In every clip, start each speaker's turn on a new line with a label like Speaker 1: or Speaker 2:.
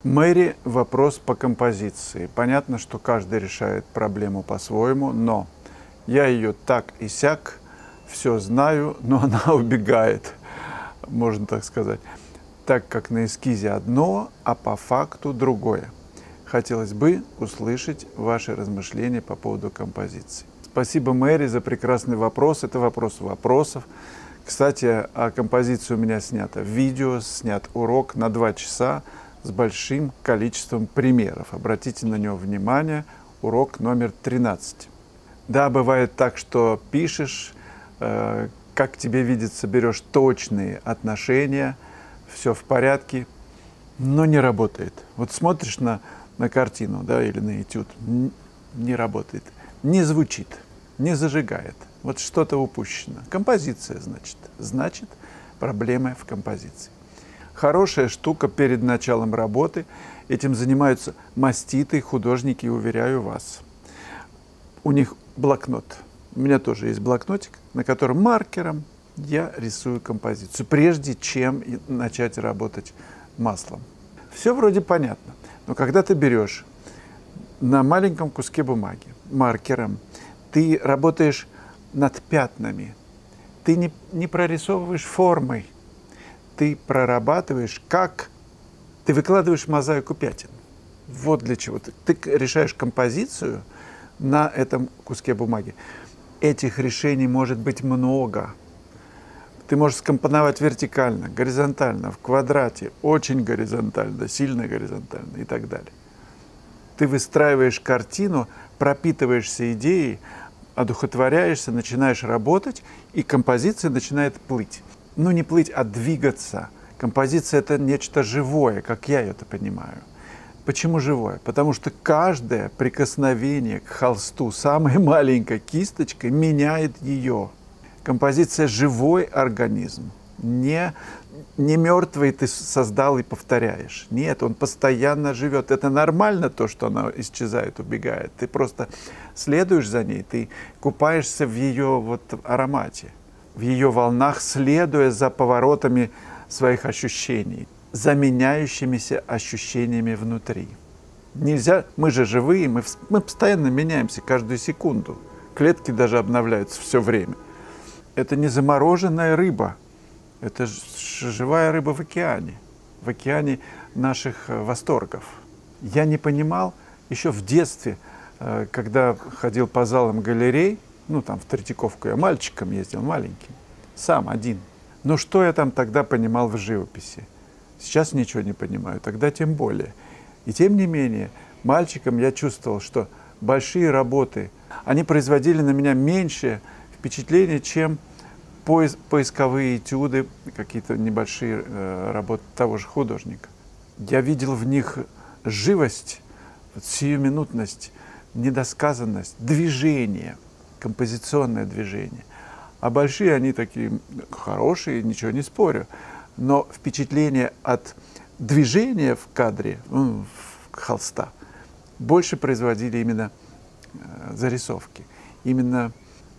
Speaker 1: Мэри, вопрос по композиции. Понятно, что каждый решает проблему по-своему, но я ее так и сяк, все знаю, но она убегает, можно так сказать, так как на эскизе одно, а по факту другое. Хотелось бы услышать ваши размышления по поводу композиции. Спасибо, Мэри, за прекрасный вопрос. Это вопрос вопросов. Кстати, о композиции у меня снято видео, снят урок на 2 часа с большим количеством примеров. Обратите на него внимание. Урок номер 13. Да, бывает так, что пишешь, как тебе видится, берешь точные отношения, все в порядке, но не работает. Вот смотришь на картину, да, или на этюд, не работает, не звучит, не зажигает. Вот что-то упущено. Композиция, значит, проблема в композиции. Хорошая штука перед началом работы. Этим занимаются маститы, художники, уверяю вас. У них блокнот. У меня тоже есть блокнотик, на котором маркером я рисую композицию, прежде чем начать работать маслом. Все вроде понятно. Но когда ты берешь на маленьком куске бумаги маркером, ты работаешь над пятнами, ты не прорисовываешь формой, ты прорабатываешь, как ты выкладываешь мозаику пятен. Вот для чего. Ты решаешь композицию на этом куске бумаги. Этих решений может быть много. Ты можешь скомпоновать вертикально, горизонтально, в квадрате, очень горизонтально, сильно горизонтально и так далее. Ты выстраиваешь картину, пропитываешься идеей, одухотворяешься, начинаешь работать, и композиция начинает плыть. Ну, не плыть, а двигаться. Композиция – это нечто живое, как я это понимаю. Почему живое? Потому что каждое прикосновение к холсту самой маленькой кисточкой меняет ее. Композиция – живой организм. Не мертвый ты создал и повторяешь. Нет, он постоянно живет. Это нормально, то, что она исчезает, убегает. Ты просто следуешь за ней, ты купаешься в ее вот аромате, в ее волнах, следуя за поворотами своих ощущений, за меняющимися ощущениями внутри. Нельзя, мы же живые, мы постоянно меняемся каждую секунду. Клетки даже обновляются все время. Это не замороженная рыба, это живая рыба в океане наших восторгов. Я не понимал еще в детстве, когда ходил по залам галерей, ну там в Третьяковку я мальчиком ездил, маленьким, сам один. Но что я там тогда понимал в живописи? Сейчас ничего не понимаю, тогда тем более. И тем не менее, мальчиком я чувствовал, что большие работы, они производили на меня меньшее впечатление, чем поисковые этюды, какие-то небольшие работы того же художника. Я видел в них живость, сиюминутность, недосказанность, движение, композиционное движение. А большие они такие хорошие, ничего не спорю. Но впечатление от движения в кадре, холста, больше производили именно зарисовки, именно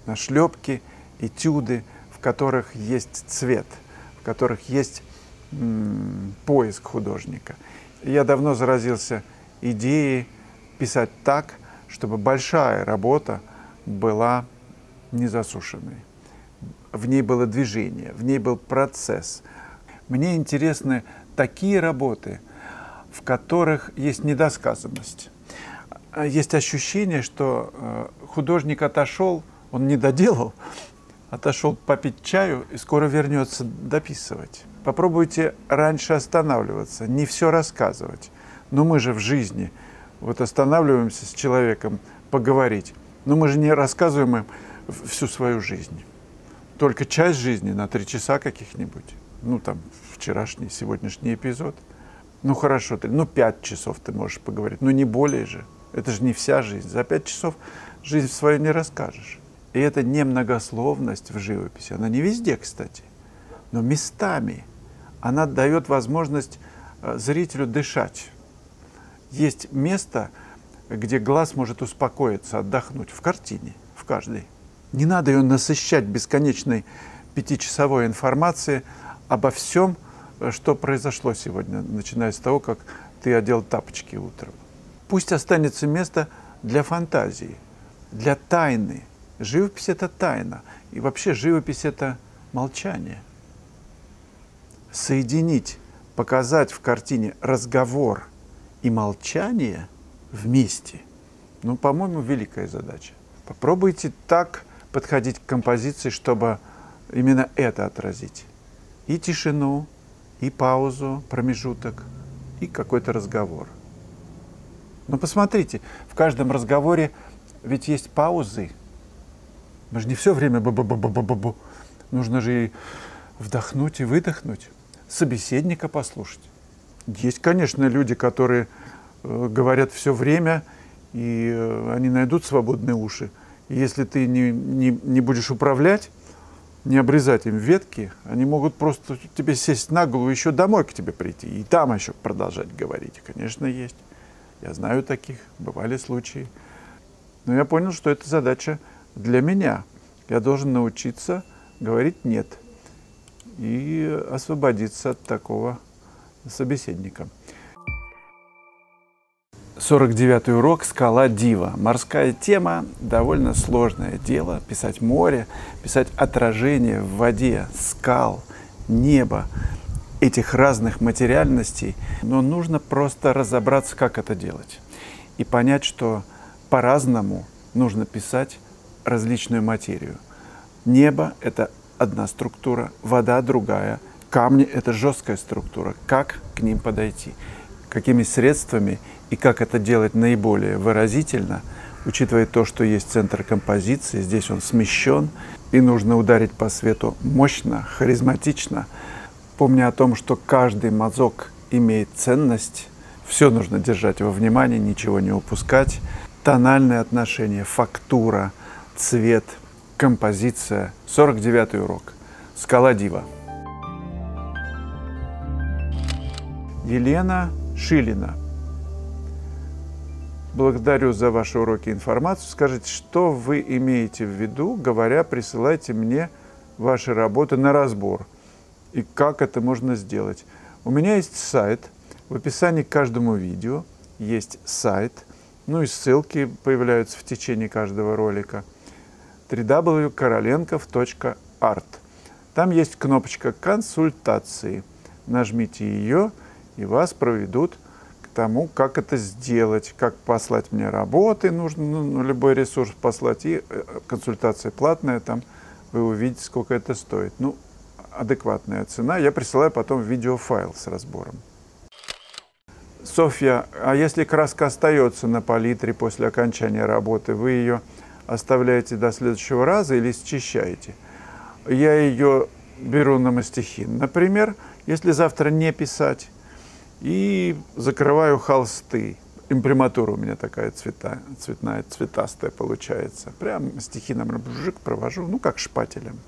Speaker 1: нашлепки, этюды, в которых есть цвет, в которых есть поиск художника. Я давно заразился идеей писать так, чтобы большая работа была не засушенной. В ней было движение, в ней был процесс. Мне интересны такие работы, в которых есть недосказанность. Есть ощущение, что художник отошел, он не доделал, отошел попить чаю и скоро вернется дописывать. Попробуйте раньше останавливаться, не все рассказывать. Но мы же в жизни вот останавливаемся с человеком поговорить, но мы же не рассказываем им всю свою жизнь. Только часть жизни на 3 часа каких-нибудь. Ну, там, вчерашний, сегодняшний эпизод. Ну, хорошо, 5 часов ты можешь поговорить, но не более же. Это же не вся жизнь. За 5 часов жизнь свою не расскажешь. И это не многословность в живописи. Она не везде, кстати, но местами она дает возможность зрителю дышать. Есть место, где глаз может успокоиться, отдохнуть в картине, в каждой. Не надо ее насыщать бесконечной 5-часовой информацией обо всем, что произошло сегодня, начиная с того, как ты одел тапочки утром. Пусть останется место для фантазии, для тайны. Живопись – это тайна. И вообще живопись – это молчание. Соединить, показать в картине разговор и молчание вместе, ну, по-моему, великая задача. Попробуйте так подходить к композиции, чтобы именно это отразить. И тишину, и паузу, промежуток, и какой-то разговор. Но посмотрите, в каждом разговоре ведь есть паузы. Мы же не все время бу-бу-бу-бу-бу-бу. Нужно же и вдохнуть и выдохнуть, собеседника послушать. Есть, конечно, люди, которые говорят все время, и они найдут свободные уши. И если ты не будешь управлять, не обрезать им ветки, они могут просто тебе сесть на голову и еще домой к тебе прийти, и там еще продолжать говорить. Конечно, есть. Я знаю таких, бывали случаи. Но я понял, что это задача для меня. Я должен научиться говорить «нет» и освободиться от такого собеседника. 49-й урок «Скала Дива». Морская тема – довольно сложное дело. Писать море, писать отражение в воде, скал, небо, этих разных материальностей. Но нужно просто разобраться, как это делать. И понять, что по-разному нужно писать различную материю. Небо – это одна структура, вода – другая, камни – это жесткая структура. Как к ним подойти? Какими средствами и как это делать наиболее выразительно, учитывая то, что есть центр композиции, здесь он смещен, и нужно ударить по свету мощно, харизматично, помня о том, что каждый мазок имеет ценность, все нужно держать во внимании, ничего не упускать. Тональные отношения, фактура, цвет, композиция. 49-й урок. Скала Дива. Елена Шилина. Благодарю за ваши уроки и информацию. Скажите, что вы имеете в виду, говоря, присылайте мне ваши работы на разбор. И как это можно сделать? У меня есть сайт. В описании к каждому видео есть сайт. Ну и ссылки появляются в течение каждого ролика. www.korolenkov.art. Там есть кнопочка «Консультации». Нажмите ее, и вас проведут к тому, как это сделать, как послать мне работы, нужно любой ресурс послать, и консультация платная, там вы увидите, сколько это стоит. Ну, адекватная цена. Я присылаю потом видеофайл с разбором. Софья, а если краска остается на палитре после окончания работы, вы ее оставляете до следующего раза или счищаете? Я ее беру на мастихин, например, если завтра не писать, и закрываю холсты. Имприматура у меня такая цветная, цветастая получается. Прям мастихином провожу, ну как шпателем.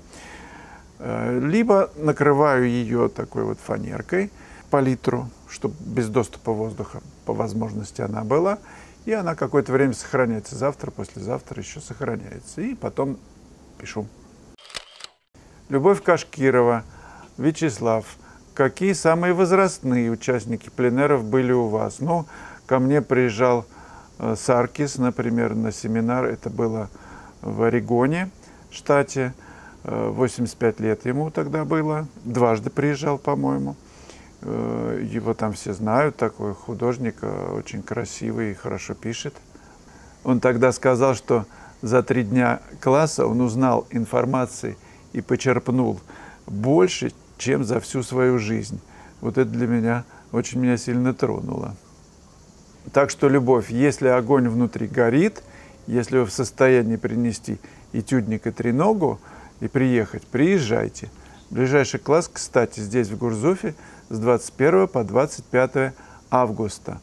Speaker 1: Либо накрываю ее такой вот фанеркой, палитру, чтобы без доступа воздуха по возможности она была, и она какое-то время сохраняется. Завтра, послезавтра еще сохраняется. И потом пишу. Любовь Кашкирова, Вячеслав. Какие самые возрастные участники пленеров были у вас? Ну, ко мне приезжал Саркис, например, на семинар. Это было в Орегоне, штате. 85 лет ему тогда было. Дважды приезжал, по-моему. Его там все знают, такой художник, очень красивый и хорошо пишет. Он тогда сказал, что за 3 дня класса он узнал информации и почерпнул больше, чем за всю свою жизнь. Вот это для меня очень меня сильно тронуло. Так что, любовь, если огонь внутри горит, если вы в состоянии принести этюдник и треногу и приехать, приезжайте. Ближайший класс, кстати, здесь в Гурзуфе с 21 по 25 августа.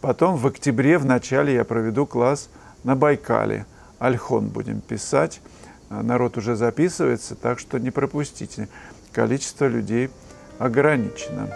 Speaker 1: Потом в октябре, в начале, я проведу класс на Байкале. Ольхон будем писать. Народ уже записывается, так что не пропустите. Количество людей ограничено.